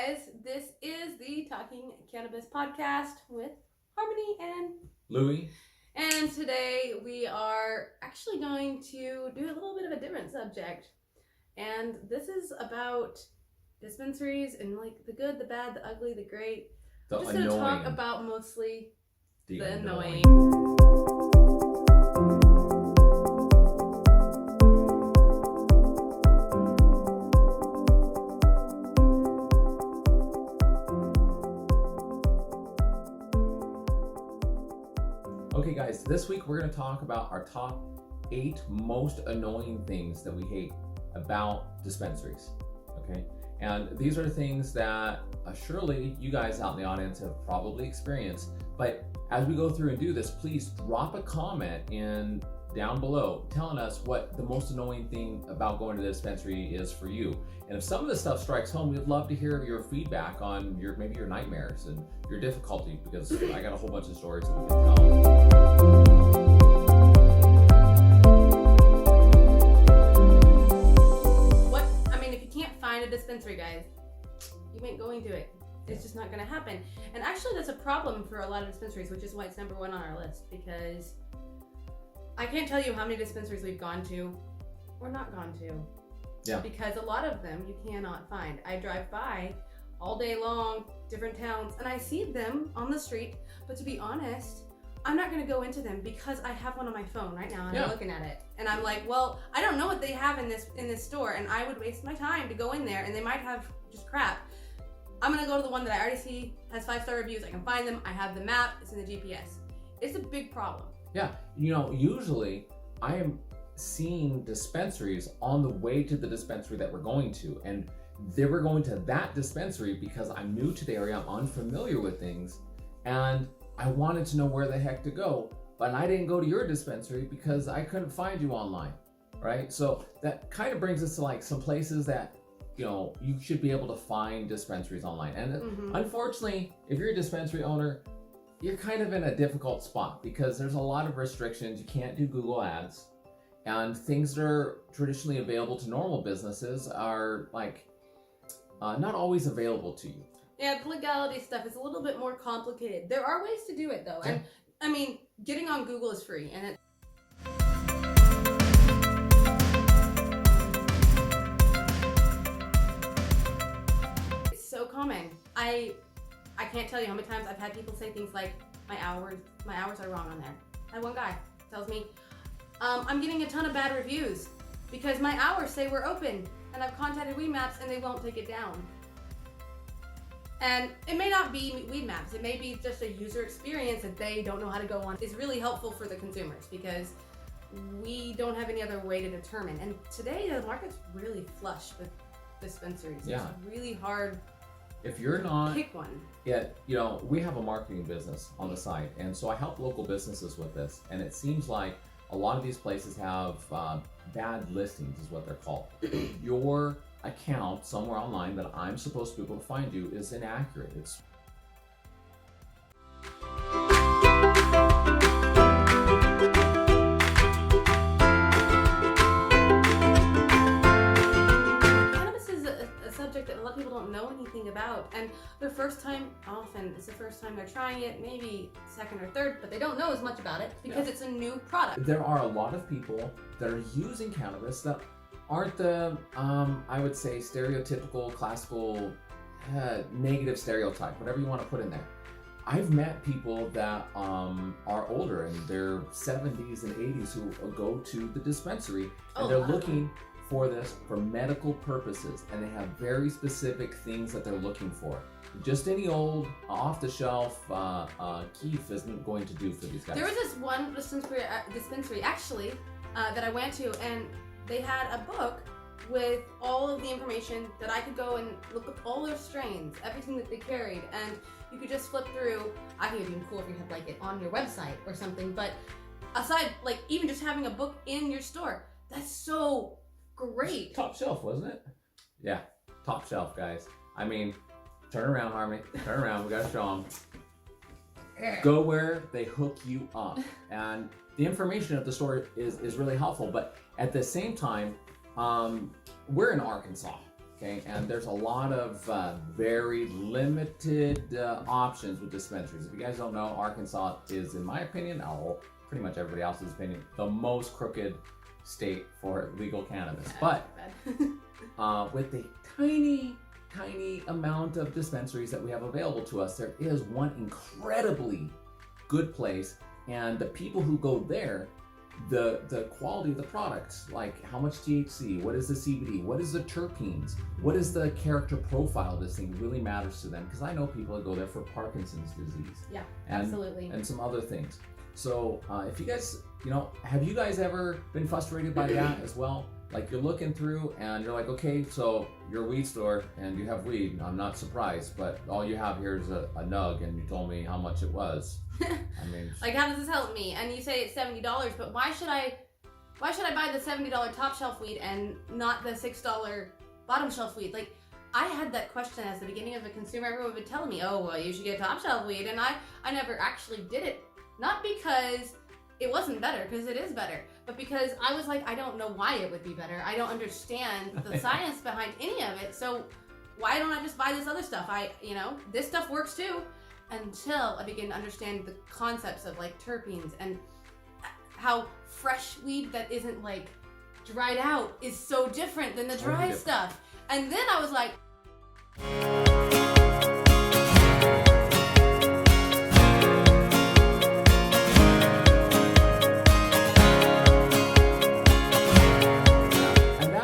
guys. This is the Talking Cannabis podcast with Harmony and Louie. And today we are actually going to do a little bit of a different subject. And this is about dispensaries and like the good, the bad, the ugly, the great. I'm just going to talk about mostly the annoying. Okay guys, this week we're going to talk about our top 8 most annoying things that we hate about dispensaries, okay? And these are things that surely you guys out in the audience have probably experienced, but as we go through and do this, please drop a comment in down below telling us what the most annoying thing about going to the dispensary is for you. And if some of this stuff strikes home, we'd love to hear your feedback on maybe your nightmares and your difficulty, because I got a whole bunch of stories that we can tell. If you can't find a dispensary, guys, you ain't going to it. It's just not going to happen. And actually that's a problem for a lot of dispensaries, which is why it's number 1 on our list, because I can't tell you how many dispensaries we've gone to or not gone to. Yeah. Because a lot of them you cannot find. I drive by all day long, different towns, and I see them on the street, but to be honest, I'm not going to go into them because I have one on my phone right now and I'm looking at it. And I'm like, well, I don't know what they have in this store, and I would waste my time to go in there, and they might have just crap. I'm going to go to the one that I already see has 5-star reviews. I can find them. I have the map. It's in the GPS. It's a big problem. Yeah, usually I am seeing dispensaries on the way to the dispensary that we're going to, and they were going to that dispensary because I'm new to the area, I'm unfamiliar with things, and I wanted to know where the heck to go, but I didn't go to your dispensary because I couldn't find you online, right? So that kind of brings us to like some places that you should be able to find dispensaries online. And unfortunately, if you're a dispensary owner, you're kind of in a difficult spot because there's a lot of restrictions. You can't do Google ads, and things that are traditionally available to normal businesses are like not always available to you. Yeah, the legality stuff is a little bit more complicated. There are ways to do it though. Yeah. And getting on Google is free, and it's so common. I can't tell you how many times I've had people say things like, my hours are wrong on there. I had one guy tells me, I'm getting a ton of bad reviews because my hours say we're open, and I've contacted Weed Maps and they won't take it down. And it may not be Weed Maps, it may be just a user experience that they don't know how to go on. It's really helpful for the consumers because we don't have any other way to determine. And today the market's really flush with dispensaries. Yeah. It's really hard. If you're not, pick one. Yeah, we have a marketing business on the site, and so I help local businesses with this. And it seems like a lot of these places have bad listings, is what they're called. Your account somewhere online that I'm supposed to be able to find you is inaccurate. That a lot of people don't know anything about, and their first time, often it's the first time they're trying it, maybe second or third, but they don't know as much about it because it's a new product. There are a lot of people that are using cannabis that aren't the I would say stereotypical, classical, negative stereotype, whatever you want to put in there. I've met people that are older in their 70s and 80s who go to the dispensary and they're looking for this for medical purposes, and they have very specific things that they're looking for. Just any old off-the-shelf keef isn't going to do for these guys. There was this one dispensary actually that I went to, and they had a book with all of the information that I could go and look up all their strains, everything that they carried, and you could just flip through. I think it'd be cool if you had like it on your website or something, but aside, like even just having a book in your store, that's so great. Top shelf, wasn't it? Yeah, top shelf, guys. Turn around, Harmony. Turn around. We gotta show them. Go where they hook you up, and the information at the store is really helpful. But at the same time, we're in Arkansas, Okay, and there's a lot of very limited options with dispensaries. If you guys don't know, Arkansas is, in my opinion, pretty much everybody else's opinion, the most crooked state for legal cannabis. But with the tiny amount of dispensaries that we have available to us, there is one incredibly good place, and the people who go there, the quality of the products, like how much THC, what is the CBD, what is the terpenes, what is the character profile of this thing, really matters to them, because I know people that go there for Parkinson's disease. Yeah, and, absolutely. And some other things. So if you guys, have you guys ever been frustrated by that as well? Like you're looking through and you're like, okay, so you're a weed store and you have weed. I'm not surprised, but all you have here is a nug, and you told me how much it was. I mean, like, how does this help me? And you say it's $70, but why should I buy the $70 top shelf weed and not the $6 bottom shelf weed? Like, I had that question as the beginning of a consumer. Everyone would tell me, oh, well, you should get top shelf weed, and I never actually did it. Not because it wasn't better, because it is better, but because I was like, I don't know why it would be better. I don't understand the science behind any of it. So why don't I just buy this other stuff? This stuff works too, until I begin to understand the concepts of like terpenes and how fresh weed that isn't like dried out is so different than the dry stuff. And then I was like,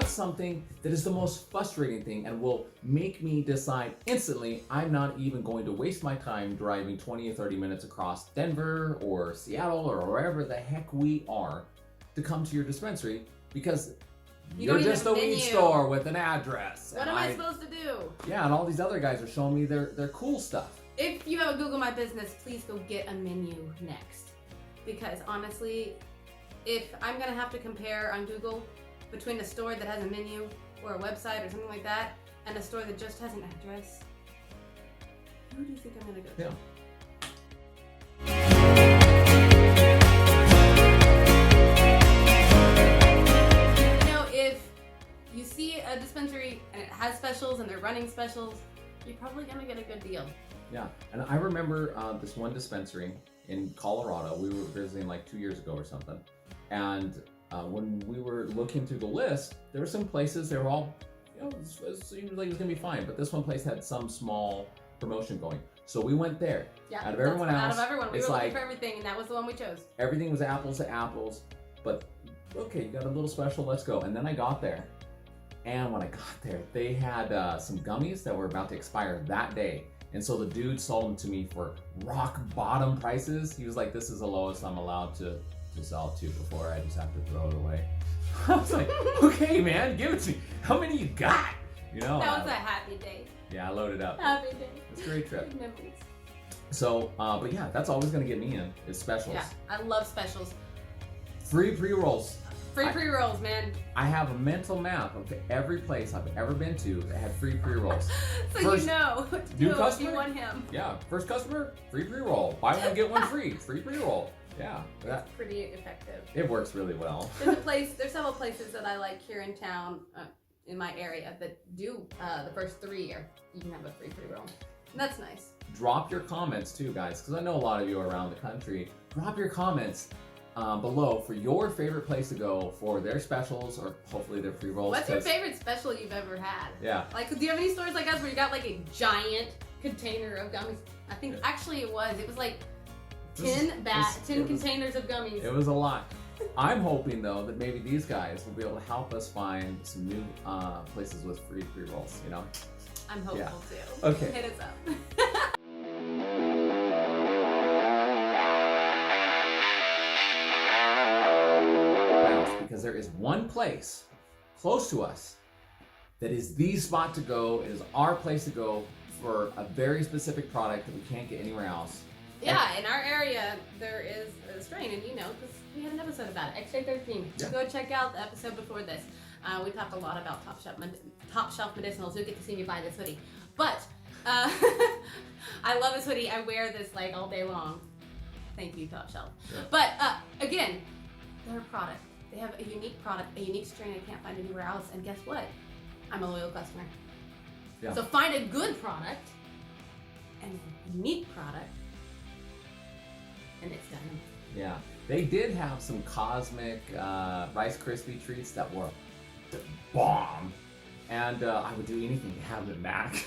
something that is the most frustrating thing and will make me decide instantly I'm not even going to waste my time driving 20 or 30 minutes across Denver or Seattle or wherever the heck we are to come to your dispensary, because you're just a weed store with an address. What am I supposed to do? Yeah, and all these other guys are showing me their cool stuff. If you have a Google My Business, please go get a menu next. Because honestly, if I'm gonna have to compare on Google between a store that has a menu or a website or something like that and a store that just has an address, who do you think I'm gonna go to? Yeah. If you see a dispensary and it has specials and they're running specials, you're probably gonna get a good deal. Yeah, and I remember this one dispensary in Colorado. We were visiting like 2 years ago or something, and when we were looking through the list, there were some places, they were all, it seemed like it was gonna be fine, but this one place had some small promotion going. So we went there. Yeah, out of everyone, we were looking for everything, and that was the one we chose. Everything was apples to apples, but okay, you got a little special, let's go. And then I got there, and when I got there, they had some gummies that were about to expire that day. And so the dude sold them to me for rock bottom prices. He was like, this is the lowest I'm allowed to sell it to before I just have to throw it away. I was like, okay, man, give it to me. How many you got? That was a happy day. Yeah, I loaded up. Happy day. It's a great trip. Good memories. So, but yeah, that's always gonna get me in, is specials. Yeah, I love specials. Free pre-rolls. Free pre-rolls, man. I have a mental map of every place I've ever been to that had free pre-rolls. So first, you know what to do if you want him. Yeah, first customer, free pre-roll. Buy one, get one free. Free pre-roll. Yeah. That's pretty effective. It works really well. There's several places that I like here in town, in my area, that do the first 3 year. You can have a free pre-roll. And that's nice. Drop your comments too, guys, because I know a lot of you are around the country. Drop your comments below for your favorite place to go for their specials, or hopefully their pre-rolls. What's your favorite special you've ever had? Yeah. Like, do you have any stores like us where you got like a giant container of gummies? I think actually it was like 10 containers of gummies. It was a lot. I'm hoping though that maybe these guys will be able to help us find some new places with free pre-rolls, I'm hopeful too. Okay. Hit us up. Because there is one place close to us that is the spot to go. It is our place to go for a very specific product that we can't get anywhere else. Yeah, in our area there is a strain, and because we had an episode about it, XJ13. Yeah. Go check out the episode before this. We talked a lot about top shelf medicinals. You'll get to see me buy this hoodie. But I love this hoodie. I wear this like all day long. Thank you, Top Shelf. Yeah. But again, they're a product. They have a unique product, a unique strain I can't find anywhere else. And guess what? I'm a loyal customer. Yeah. So find a good product and a unique product, and it's done. Yeah. They did have some cosmic Rice Krispie treats that were the bomb, and I would do anything to have them back.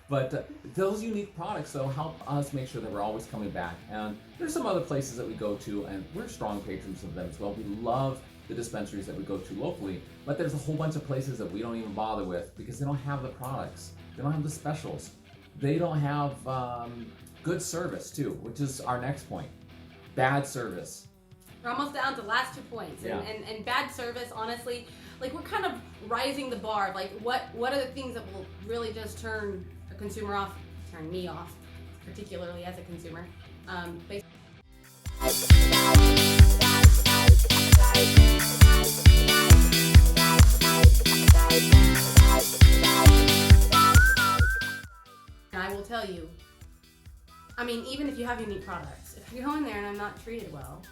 But those unique products, though, help us make sure that we're always coming back. And there's some other places that we go to, and we're strong patrons of them as well. We love the dispensaries that we go to locally, but there's a whole bunch of places that we don't even bother with because they don't have the products. They don't have the specials. They don't have good service, too, which is our next point. Bad service. We're almost down to the last 2 points. Yeah. And bad service, honestly, like we're kind of rising the bar. Like what are the things that will really just turn a consumer off, turn me off, particularly as a consumer? And I will tell you, I mean, even if you have unique products, if you go in there and I'm not treated well,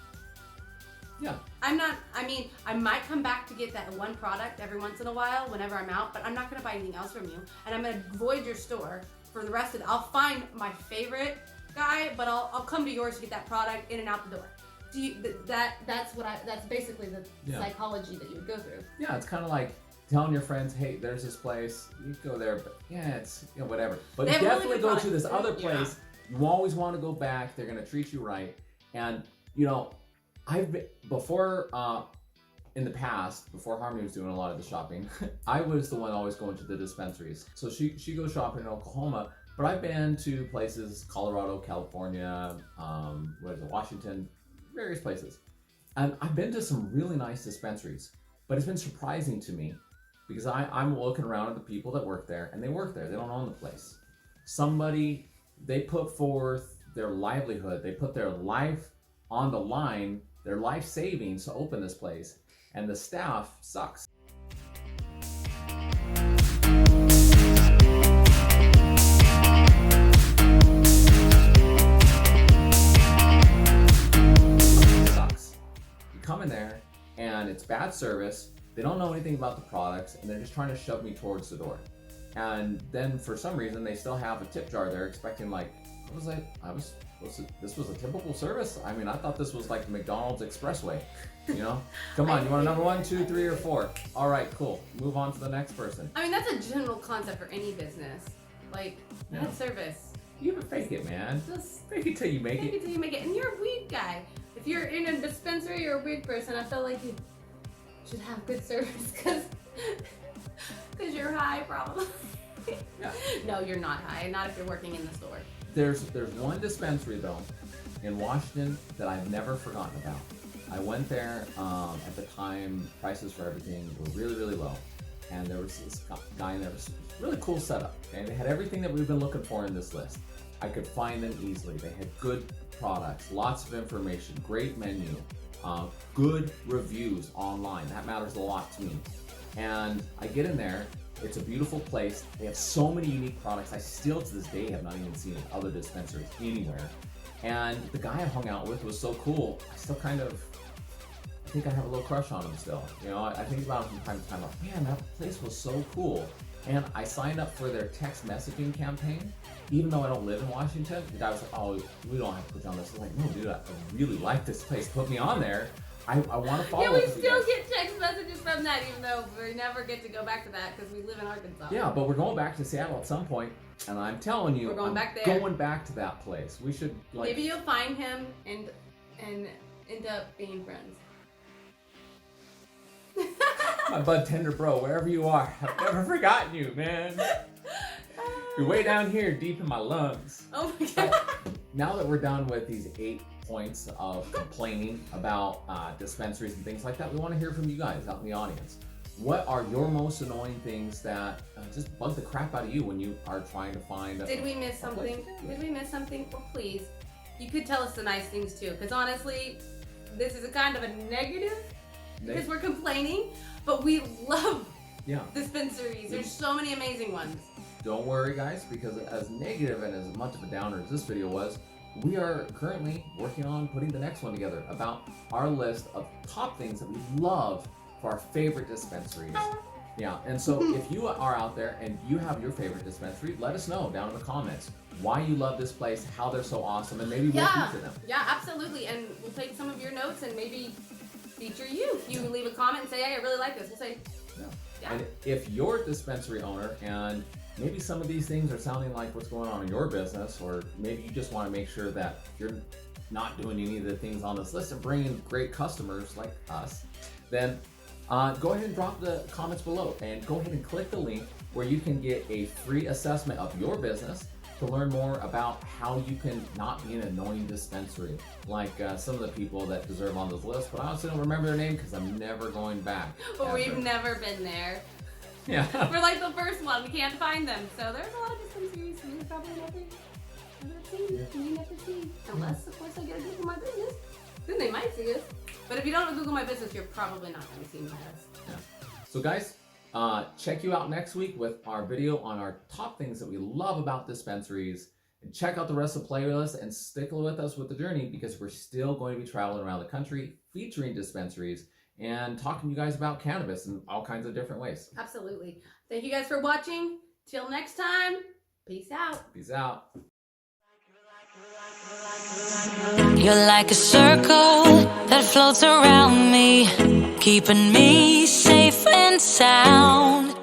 Yeah. I might come back to get that one product every once in a while whenever I'm out, but I'm not going to buy anything else from you. And I'm going to avoid your store for the rest of it. I'll find my favorite guy, but I'll come to yours to get that product in and out the door. That's basically the psychology that you would go through. Yeah, it's kind of like telling your friends, hey, there's this place, you go there, but yeah, it's whatever. But They you have really definitely good go to products. this other place. You always want to go back. They're gonna treat you right. And I've been before in the past, before Harmony was doing a lot of the shopping, I was the one always going to the dispensaries. So she goes shopping in Oklahoma, but I've been to places, Colorado, California, Washington, various places. And I've been to some really nice dispensaries, but it's been surprising to me because I'm looking around at the people that work there, and they work there. They don't own the place. They put forth their livelihood. They put their life on the line, their life savings to open this place, and the staff sucks. You come in there, and it's bad service. They don't know anything about the products, and they're just trying to shove me towards the door. And then for some reason, they still have a tip jar there, expecting this was a typical service? I mean, I thought this was like the McDonald's Expressway, Come on, you want a number 1, 2, 3, or 4? All right, cool. Move on to the next person. I mean, that's a general concept for any business. Like, bad service. You can fake it, man. Just fake it till you make it. Till you make it. And you're a weed guy. If you're in a dispensary, you're a weed person. I feel like you should have good service because you're high, probably. Yeah. No, you're not high. Not if you're working in the store. There's one dispensary though in Washington that I've never forgotten about. I went there at the time prices for everything were really, really low, and there was this guy in there. It was a really cool setup, and they had everything that we've been looking for in this list. I could find them easily. They had good products, lots of information, great menu, good reviews online. That matters a lot to me. And I get in there. It's a beautiful place. They have so many unique products. I still to this day have not even seen it other dispensaries anywhere. And the guy I hung out with was so cool. I still I think I have a little crush on him still. I think about him from time to time, like, man, that place was so cool. And I signed up for their text messaging campaign, even though I don't live in Washington. The guy was like, oh, we don't have to put you on this. I was like, no, dude, I really like this place. Put me on there. I want to follow. Yeah, we still get text messages from that, even though we never get to go back to that because we live in Arkansas. Yeah, but we're going back to Seattle at some point, and I'm telling you, we're going back there. Going back to that place. We should maybe you'll find him and end up being friends. My bud tender bro, wherever you are, I've never forgotten you, man. You're way down here, deep in my lungs. Oh my god. Now that we're done with these 8 points of complaining about dispensaries and things like that, we want to hear from you guys out in the audience. What are your most annoying things that just bug the crap out of you when you are trying to find Did we miss something? Well, please. You could tell us the nice things too, because honestly, this is a kind of a negative because we're complaining, but we love dispensaries. There's so many amazing ones. Don't worry, guys, because as negative and as much of a downer as this video was, we are currently working on putting the next one together about our list of top things that we love for our favorite dispensaries. Yeah, and so if you are out there and you have your favorite dispensary, let us know down in the comments why you love this place, how they're so awesome, and maybe we'll feature them. Yeah, absolutely. And we'll take some of your notes and maybe feature you. If you leave a comment and say, hey, I really like this, we'll say, yeah. And if you're a dispensary owner and maybe some of these things are sounding like what's going on in your business, or maybe you just want to make sure that you're not doing any of the things on this list and bringing great customers like us, then go ahead and drop the comments below and go ahead and click the link where you can get a free assessment of your business to learn more about how you can not be an annoying dispensary like some of the people that deserve on this list, but I honestly don't remember their name because I'm never going back. But we've never been there. Yeah. We're like the first one. We can't find them. So there's a lot of dispensaries we've probably never seen. We never see. Unless, of course, I get a Google My Business. Then they might see us. But if you don't Google My Business, you're probably not going to see my us. Yeah. So guys, check you out next week with our video on our top things that we love about dispensaries. And check out the rest of the playlist and stick with us with the journey because we're still going to be traveling around the country featuring dispensaries and talking to you guys about cannabis in all kinds of different ways. Absolutely. Thank you guys for watching. Till next time, peace out. Peace out. You're like a circle that floats around me, keeping me safe and sound.